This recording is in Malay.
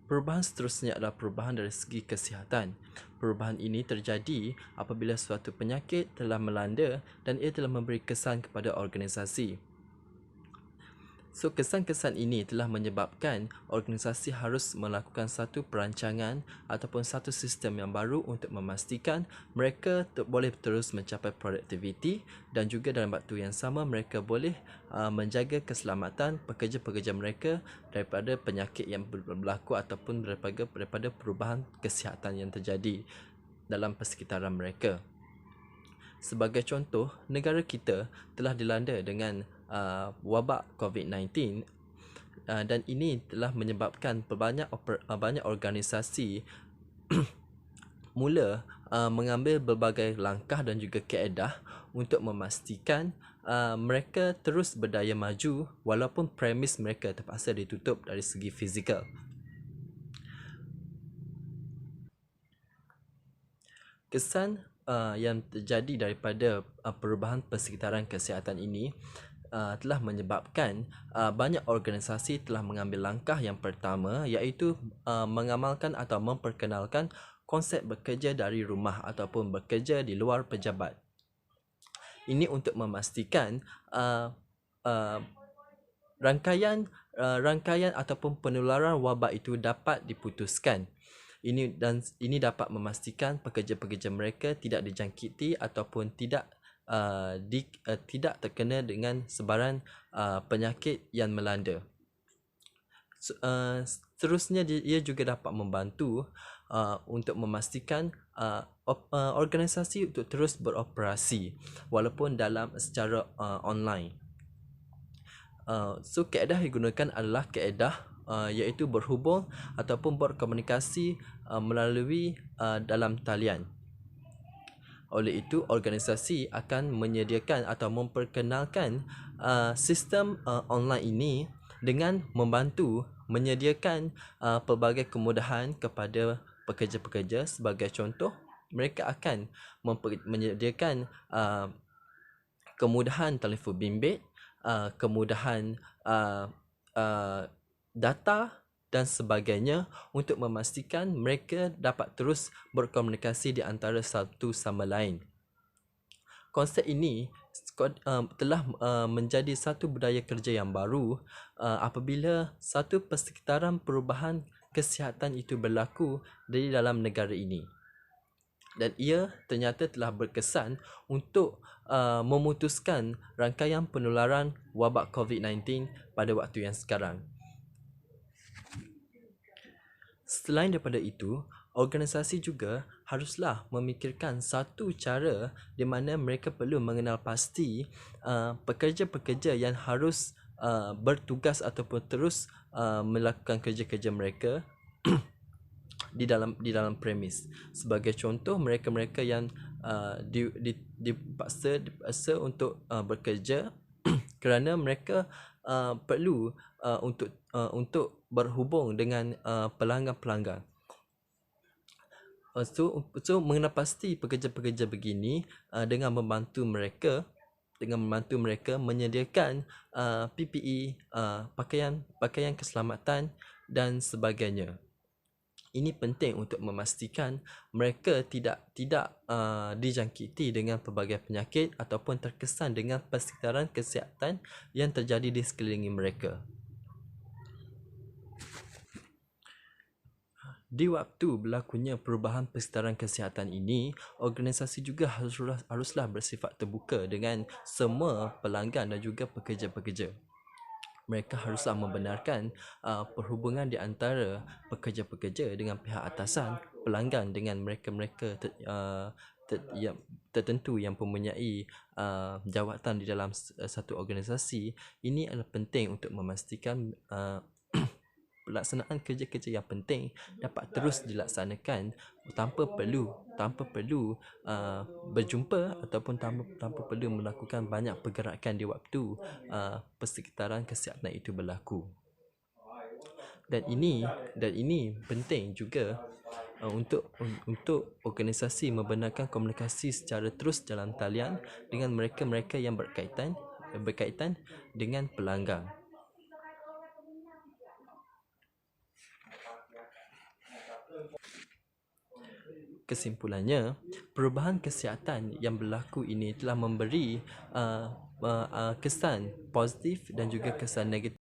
Perubahan seterusnya adalah perubahan dari segi kesihatan. Perubahan ini terjadi apabila suatu penyakit telah melanda dan ia telah memberi kesan kepada organisasi. So, kesan-kesan ini telah menyebabkan organisasi harus melakukan satu perancangan ataupun satu sistem yang baru untuk memastikan mereka boleh terus mencapai produktiviti dan juga dalam waktu yang sama mereka boleh menjaga keselamatan pekerja-pekerja mereka daripada penyakit yang berlaku ataupun daripada perubahan kesihatan yang terjadi dalam persekitaran mereka. Sebagai contoh, negara kita telah dilanda dengan wabak COVID-19 dan ini telah menyebabkan banyak organisasi mula mengambil berbagai langkah dan juga kaedah untuk memastikan mereka terus berdaya maju walaupun premis mereka terpaksa ditutup dari segi fizikal. Kesan yang terjadi daripada perubahan persekitaran kesihatan ini telah menyebabkan banyak organisasi telah mengambil langkah yang pertama iaitu mengamalkan atau memperkenalkan konsep bekerja dari rumah ataupun bekerja di luar pejabat. Ini untuk memastikan rangkaian ataupun penularan wabak itu dapat diputuskan. Ini dapat memastikan pekerja-pekerja mereka tidak dijangkiti ataupun tidak terkena dengan sebaran penyakit yang melanda. Seterusnya ia juga dapat membantu untuk memastikan organisasi untuk terus beroperasi walaupun secara online. So kaedah yang digunakan adalah kaedah iaitu berhubung ataupun berkomunikasi melalui dalam talian. Oleh itu, organisasi akan menyediakan atau memperkenalkan sistem online ini dengan membantu menyediakan pelbagai kemudahan kepada pekerja-pekerja. Sebagai contoh, mereka akan menyediakan kemudahan telefon bimbit, kemudahan data dan sebagainya untuk memastikan mereka dapat terus berkomunikasi di antara satu sama lain. Konsep ini telah menjadi satu budaya kerja yang baru apabila satu persekitaran perubahan kesihatan itu berlaku di dalam negara ini. Dan ia ternyata telah berkesan untuk memutuskan rangkaian penularan wabak COVID-19 pada waktu yang sekarang. Selain daripada itu, organisasi juga haruslah memikirkan satu cara di mana mereka perlu mengenal pasti pekerja-pekerja yang harus bertugas ataupun terus melakukan kerja-kerja mereka di dalam premis. Sebagai contoh, mereka-mereka yang dipaksa untuk bekerja kerana mereka perlu untuk berhubung dengan pelanggan-pelanggan. So mengenal pasti pekerja-pekerja begini dengan membantu mereka menyediakan PPE, pakaian keselamatan dan sebagainya. Ini penting untuk memastikan mereka tidak dijangkiti dengan pelbagai penyakit ataupun terkesan dengan persekitaran kesihatan yang terjadi di sekeliling mereka. Di waktu berlakunya perubahan persekitaran kesihatan ini, organisasi juga haruslah bersifat terbuka dengan semua pelanggan dan juga pekerja-pekerja. Mereka haruslah membenarkan perhubungan di antara pekerja-pekerja dengan pihak atasan, pelanggan dengan mereka-mereka tertentu yang mempunyai jawatan di dalam satu organisasi. Ini adalah penting untuk memastikan pelaksanaan kerja-kerja yang penting dapat terus dilaksanakan tanpa perlu berjumpa ataupun tanpa perlu melakukan banyak pergerakan di waktu persekitaran kesihatan itu berlaku. Dan ini penting juga untuk organisasi membenarkan komunikasi secara terus dalam talian dengan mereka-mereka yang berkaitan dengan pelanggan. Kesimpulannya, perubahan kesihatan yang berlaku ini telah memberi kesan positif dan juga kesan negatif